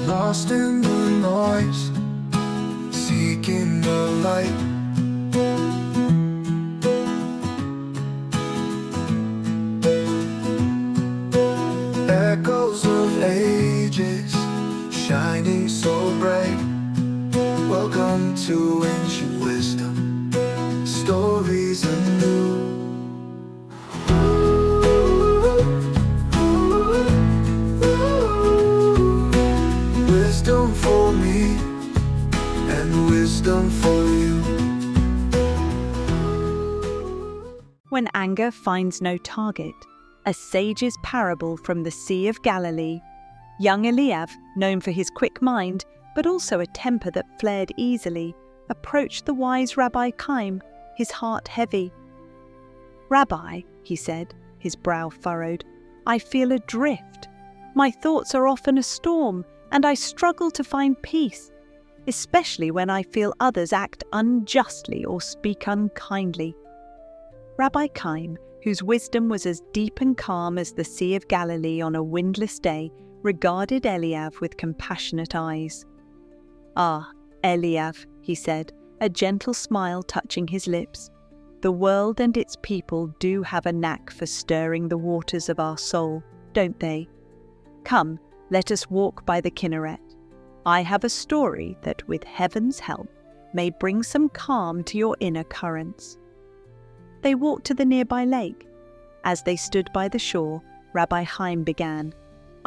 lost in the noise, seeking the light. Echoes of ages, shining so bright. Welcome to ancient wisdom, stories anew. Wisdom for me and wisdom for you. When anger finds no target, a sage's parable from the Sea of Galilee. Young Eliav, known for his quick mind, but also a temper that flared easily, approached the wise Rabbi Chaim, his heart heavy. "Rabbi," he said, his brow furrowed, "I feel adrift. My thoughts are often a storm, and I struggle to find peace, especially when I feel others act unjustly or speak unkindly." Rabbi Chaim, whose wisdom was as deep and calm as the Sea of Galilee on a windless day, regarded Eliav with compassionate eyes. "Ah, Eliav," he said, a gentle smile touching his lips, "the world and its people do have a knack for stirring the waters of our soul, don't they? Come, let us walk by the Kinneret. I have a story that, with heaven's help, may bring some calm to your inner currents." They walked to the nearby lake. As they stood by the shore, Rabbi Chaim began,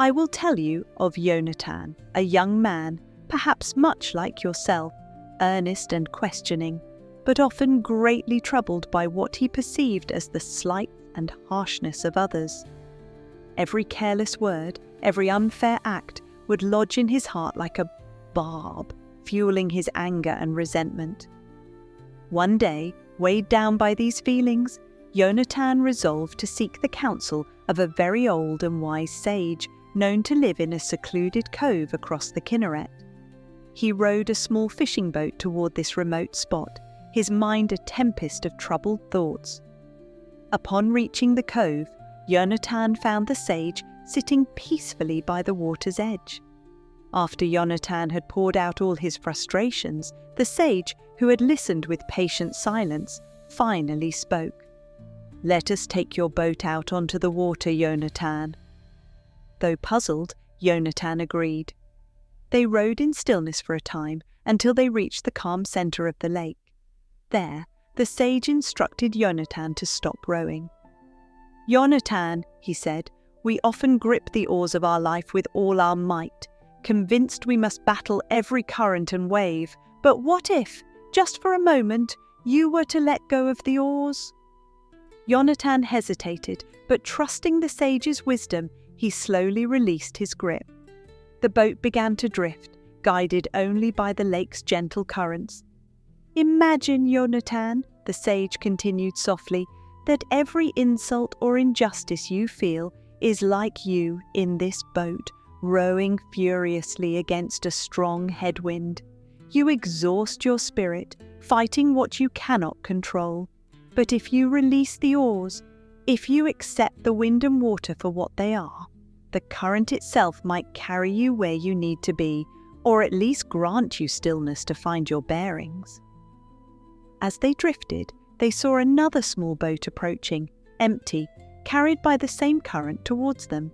"I will tell you of Yonatan, a young man, perhaps much like yourself, earnest and questioning, but often greatly troubled by what he perceived as the slight and harshness of others. Every careless word, every unfair act would lodge in his heart like a barb, fueling his anger and resentment. One day, weighed down by these feelings, Yonatan resolved to seek the counsel of a very old and wise sage known to live in a secluded cove across the Kinneret. He rowed a small fishing boat toward this remote spot, his mind a tempest of troubled thoughts. Upon reaching the cove, Yonatan found the sage sitting peacefully by the water's edge. After Yonatan had poured out all his frustrations, the sage, who had listened with patient silence, finally spoke. "Let us take your boat out onto the water, Yonatan." Though puzzled, Yonatan agreed. They rowed in stillness for a time until they reached the calm center of the lake. There, the sage instructed Yonatan to stop rowing. "Yonatan," he said, "we often grip the oars of our life with all our might, convinced we must battle every current and wave. But what if, just for a moment, you were to let go of the oars?" Yonatan hesitated, but trusting the sage's wisdom, he slowly released his grip. The boat began to drift, guided only by the lake's gentle currents. "Imagine, Yonatan," the sage continued softly, "that every insult or injustice you feel is like you in this boat, rowing furiously against a strong headwind. You exhaust your spirit, fighting what you cannot control. But if you release the oars, if you accept the wind and water for what they are, the current itself might carry you where you need to be, or at least grant you stillness to find your bearings." As they drifted, they saw another small boat approaching, empty, carried by the same current towards them.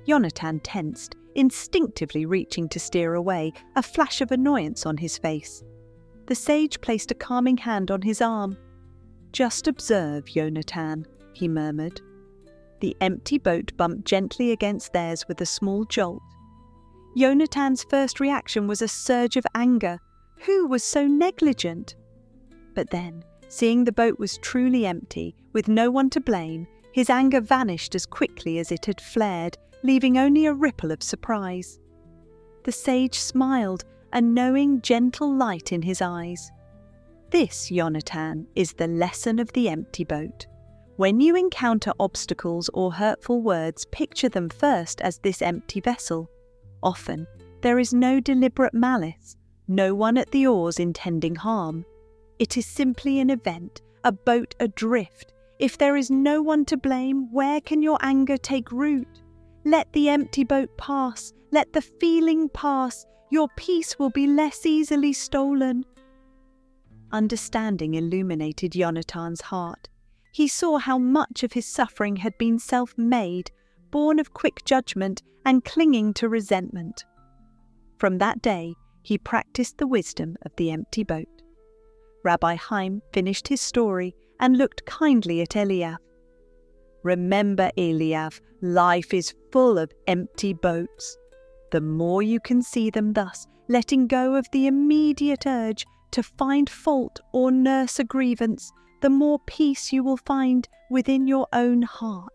Yonatan tensed, instinctively reaching to steer away, a flash of annoyance on his face. The sage placed a calming hand on his arm. "Just observe, Yonatan," he murmured. The empty boat bumped gently against theirs with a small jolt. Yonatan's first reaction was a surge of anger. Who was so negligent? But then, seeing the boat was truly empty, with no one to blame, his anger vanished as quickly as it had flared, leaving only a ripple of surprise. The sage smiled, a knowing, gentle light in his eyes. "This, Yonatan, is the lesson of the empty boat. When you encounter obstacles or hurtful words, picture them first as this empty vessel. Often, there is no deliberate malice, no one at the oars intending harm. It is simply an event, a boat adrift. If there is no one to blame, where can your anger take root? Let the empty boat pass, Let the feeling pass. Your peace will be less easily stolen." Understanding illuminated Yonatan's heart. He saw how much of his suffering had been self-made, born of quick judgment and clinging to resentment. From that day, he practiced the wisdom of the empty boat. Rabbi Chaim finished his story and looked kindly at Eliav. "Remember, Eliav, life is full of empty boats. The more you can see them thus, letting go of the immediate urge to find fault or nurse a grievance, the more peace you will find within your own heart."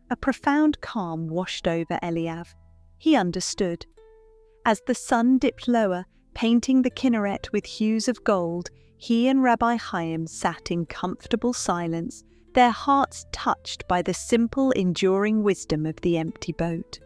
A profound calm washed over Eliav. He understood. As the sun dipped lower, painting the Kinneret with hues of gold, he and Rabbi Chaim sat in comfortable silence, their hearts touched by the simple, enduring wisdom of the empty boat.